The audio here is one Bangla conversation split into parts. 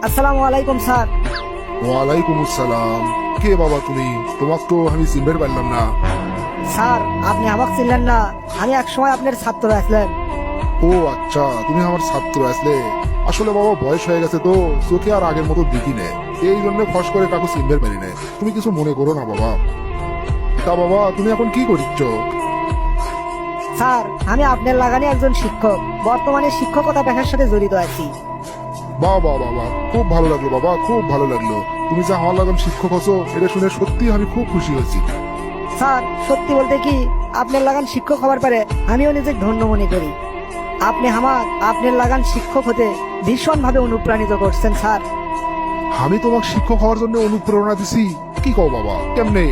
আসসালামু আলাইকুম স্যার। ওয়ালাইকুম আসসালাম। কে বাবা তুমি? তোমাকে তো আমি চিনতে পারলাম না। স্যার, আপনি আমাকে চিনলেন না? আমি একসময় আপনার ছাত্র আসলেন। ও আচ্ছা, তুমি আমার ছাত্র আসলে। আসলে বাবা বয়স হয়ে গেছে তো, চোখে আর আগের মতো দেখি নে, এই জন্য ফস করে কাকু চিনতে পারি না। তুমি কিছু মনে করো না বাবা। তা বাবা তুমি এখন কি করছ? স্যার, আমি আপনার লাগানে একজন শিক্ষক, বর্তমানে শিক্ষকতা পেশার সাথে জড়িত আছি। বাবা বাবা, খুব ভালো লাগলো বাবা, খুব ভালো লাগলো। তুমি যে আমার লাগান শিক্ষক হছো এটা শুনে সত্যি আমি খুব খুশি হয়েছি। স্যার, সত্যি বলতে কি, আপনার লাগান শিক্ষক হওয়ার পরে আমিও নিজেকে ধন্য মনে করি। আপনি আমার আপনার লাগান শিক্ষক হতে ভীষণভাবে অনুপ্রাণিত করছেন স্যার। আমি তোমাকে শিক্ষক হওয়ার জন্য অনুপ্রেরণা দিছি? কি কও বাবা, কেমনে?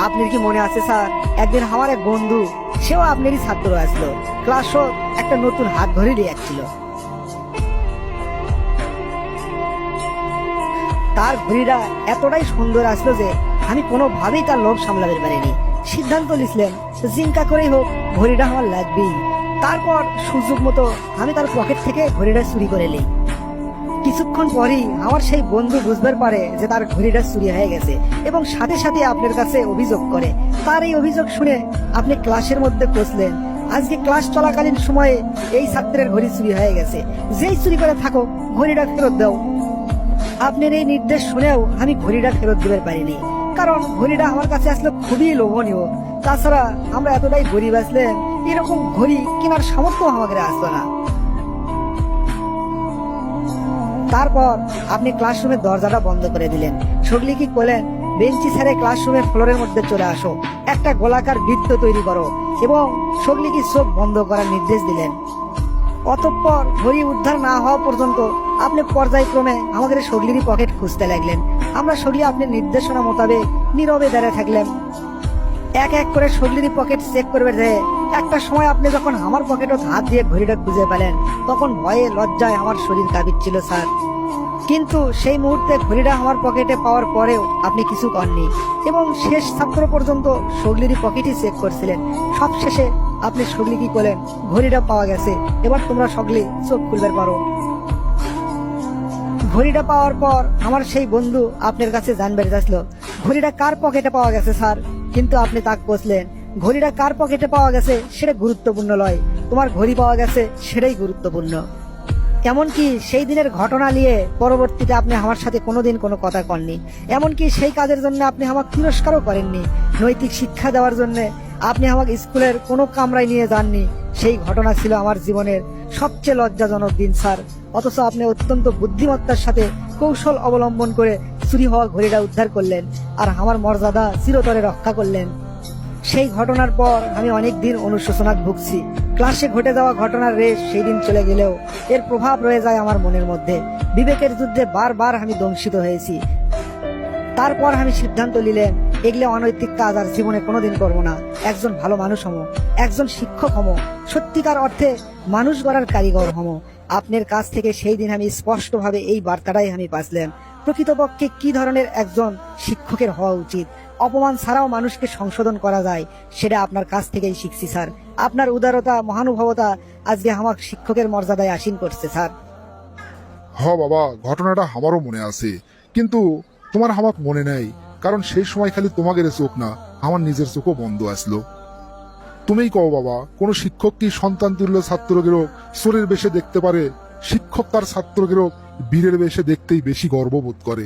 আপনার কি মনে আছে স্যার, একদিন আমার এক বন্ধু, সেও আপনারই ছাত্র আসলো, ক্লাসও একটা নতুন হাত ধরে দিয়ে যাচ্ছিল। তার ঘড়িটা এতটাই সুন্দর আসলো যে আমি কোনোভাবেই তার লোভ সামলাতে পারিনি। সিদ্ধান্ত নিছিলাম জিঙ্কা করেই হোক ঘড়িটা আমার লাগবেই। তারপর সুযোগ মতো আমি তার পকেট থেকে ঘড়িটা চুরি করে নিই। কিছুক্ষণ পরেই আমার সেই বন্ধু বুঝবার পারে যে তার ঘড়িটা চুরি হয়ে গেছে এবং সাথে সাথে আপনার কাছে অভিযোগ করে। তার এই অভিযোগ শুনে আপনি ক্লাসের মধ্যে পৌঁছলেন। আজকে ক্লাস চলাকালীন সময়ে এই ছাত্রের ঘড়ি চুরি হয়ে গেছে, যেই চুরি করে থাকো ঘড়িটা ফেরত দাও। আপনার এই নির্দেশ শুনেও আমি ঘড়িটা ফেরত দিতে পারিনি, কারণ ঘড়িটা আমার কাছে আসলে খুবই লোভনীয়। তাছাড়া আমরা এতটাই গরিব আসলেন, এরকম ঘড়ি কেনার সামর্থ্য আমাদের আসতো না। তারপর আপনি ক্লাসরুমের দরজাটা বন্ধ করে দিলেন। সগলি কি করলেন, বেঞ্চি ছেড়ে ক্লাসরুমের ফ্লোরের মধ্যে চলে আসো, একটা গোলাকার বৃত্ত তৈরি করো এবং সগলি কি চোখ বন্ধ করার নির্দেশ দিলেন। অতঃপর ঘড়ি উদ্ধার না হওয়া পর্যন্ত আপনি পর্যায়ক্রমে আমাদের সগলিরই পকেট খুঁজতে লাগলেন। আমরা সগলি আপনার নির্দেশনা মোতাবেক নীরবে দাঁড়িয়ে থাকলেন। এক এক করে সগলিরই পকেট চেক করবে যে একটা সময় আপনি যখন আমার পকেটও হাত দিয়ে ঘড়িটা খুঁজে পেলেন, তখন ভয়ে লজ্জায় আমার শরীর কাঁপিচ্ছিল স্যার। কিন্তু সেই মুহূর্তে ঘড়িটা আমার পকেটে পাওয়ার পরেও আপনি কিছু করেননি এবং শেষ ছাত্র পর্যন্ত সগলিরই পকেটই চেক করছিলেন। সব শেষে আপনি সগলি কি করলেন, ঘড়িটা পাওয়া গেছে, এবার তোমরা সগলি চোখ খুলবে পারো। ঘড়িটা পাওয়ার পর আমার সেই বন্ধু আপনার কাছে জানবে যাচ্ছিল ঘড়িটা কার পকেটে পাওয়া গেছে স্যার, কিন্তু আপনি তাক বসলেন ঘড়িটা কার পকেটে পাওয়া গেছে সেটা গুরুত্বপূর্ণ নয়, তোমার ঘড়ি পাওয়া গেছে সেটাই গুরুত্বপূর্ণ। এমনকি সেই দিনের ঘটনা নিয়ে পরবর্তীতে আপনি আমার সাথে কোনোদিন কোনো কথা কননি। এমনকি সেই কাজের জন্য আপনি আমাকে তিরস্কারও করেননি। নৈতিক শিক্ষা দেওয়ার জন্য আপনি আমাকে স্কুলের কোনো কামরায় নিয়ে যাননি। সেই ঘটনা ছিল আমার জীবনের সবচেয়ে লজ্জাজনক দিন স্যার। অথচ আপনি অত্যন্ত বুদ্ধিমত্তার সাথে কৌশল অবলম্বন করে চুরি হওয়া ঘড়িটা উদ্ধার করলেন আর আমার মর্যাদা চিরতরে রক্ষা করলেন। সেই ঘটনার পর আমি অনেক দিন অনুশোচনায় ভুগছি। ক্লাসে ঘটে যাওয়া ঘটনার রেশ সেই দিন চলে গেলেও এর প্রভাব রয়ে যায় আমার মনের মধ্যে। বিবেকের যুদ্ধে বারবার আমি দংশিত হয়েছি। তারপর আমি সিদ্ধান্ত নিলেন এগুলো অনৈতিক কাজ আর জীবনে কোনোদিন করবো না। একজন ভালো মানুষ হমো, একজন শিক্ষক হমো, সত্যিকার অর্থে মানুষ গড়ার কারিগর হমো। আপনার কাছ থেকে সেই দিন আমি স্পষ্টভাবে এই বার্তাটাই আমি পাইলাম, প্রকৃতপক্ষে কি ধরনের একজন শিক্ষকের হওয়া উচিত। অপমান ছাড়াও মানুষকে সংশোধন করা যায়, সেটা আপনার কাছ থেকেই শিখছি স্যার। আপনার উদারতা, মহানুভবতা আজকে আমার শিক্ষকের মর্যাদায় আসীন করছে স্যার। বাবা, ঘটনাটা আমারও মনে আছে, কিন্তু তোমার আমার মনে নাই, কারণ সেই সময় খালি তোমাদের চোখ না, আমার নিজের চোখও বন্ধ আসলো। তুমিই কও বাবা, কোন শিক্ষক কি সন্তান তুল্য ছাত্রদেরও চোরের বেশে দেখতে পারে? শিক্ষক তার ছাত্রদেরও বীরের বেশে দেখতেই বেশি গর্ববোধ করে।